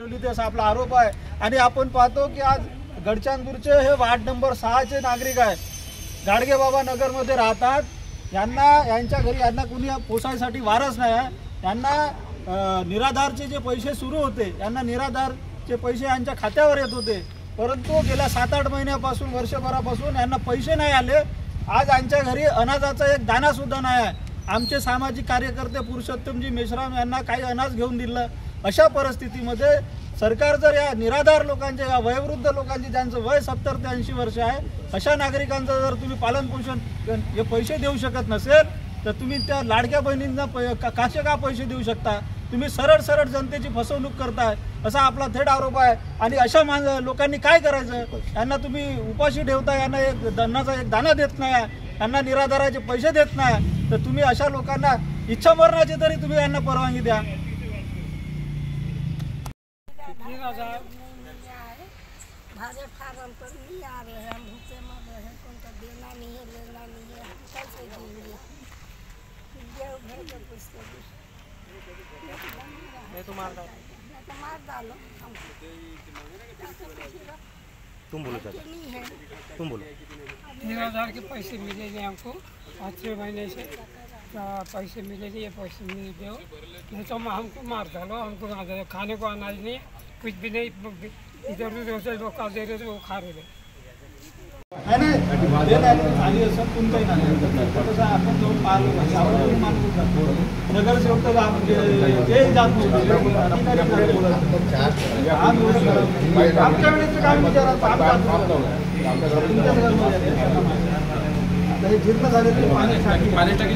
चालवली असा आपला आरोप आहे। आणि आपण पाहतो की आज गडचांदूरचे हे वार्ड नंबर 6चे नागरिक आहेत, गाडगेबाबा नगरमध्ये राहतात। यांच्या घरी यांना कुणी पोसायसाठी वारस नाही आहे। यांना निराधारचे जे पैसे सुरू होते, यांना निराधारचे पैसे यांच्या खात्यावर येत होते, परंतु गेल्या 7-8 महिन्यापासून वर्षभरापासून यांना पैसे नाही आले। आज यांच्या घरी अनाजाचा एक दाना सुद्धा नाही आहे। आमचे सामाजिक कार्यकर्ते पुरुषोत्तमजी मेश्राम यांना काही अनाज घेऊन दिलं। अशा परिस्थितीमध्ये सरकार जर या निराधार लोकांचे, या वयोवृद्ध लोकांचे ज्यांचं वय 70 ते 80 वर्ष आहे, अशा नागरिकांचं जर तुम्ही पालनपोषण हे पैसे देऊ शकत नसेल तर तुम्ही त्या लाडक्या बहिणींना कसे का पैसे देऊ शकता? तुम्ही सरळ सरळ जनतेची फसवणूक करताय असा आपला थेट आरोप आहे। आणि अशा लोकांनी काय करायचं? यांना तुम्ही उपाशी ठेवता, यांना एक अन्नाचा एक दाना देत नाही, यांना निराधाराचे पैसे देत नाही, तर तुम्ही अशा लोकांना इच्छा मरणाची तरी तुम्ही यांना परवानगी द्या। भाजपा फार्म पर नहीं आ रहे हैं, हम भूखे मर रहे हैं, कौन का देना नहीं है, लेना नहीं है, हम कैसे देंगे? गेहूँ भेज दो पूछते मैं तो मार डालो हम। तुम बोलो चाचा, नहीं है, तुम बोलो। 3000 के पैसे मिलेंगे हमको 5-6 महीने से पैसे मिलेंगे, ये पैसे मिल दो, नहीं तो हमको मार डालो। हमको खाने को अनाज नहीं, कुछ भी नहीं, इधर उधर से लोग का दे रहे थे वो खा रहे थे। खाली असं कोणताही नाही, तसं आपण जाऊन पाहिलं पाहिजे, आपण मानून जातो। नगरसेवक तर ते जात नव्हते, आमच्या वेळेचं काम विचारा, जीर्ण झाले पाणी टाकी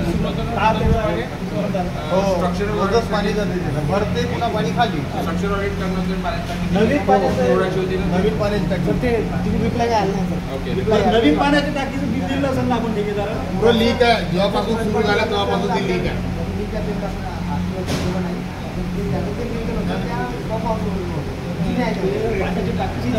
रोजच पाणी जाते, भरते पुन्हा पाणी खाली, नवीन पाण्याची टाकी रिप्लाय काय आला नाही। नवीन पाण्याची टाकीचं बिल दिलं असेल ना आपण ठेकेदार, पुरं लीक आहे, जेव्हापासून सुरू झाला तेव्हापासून ते लीक आहे। पाण्याची टाकी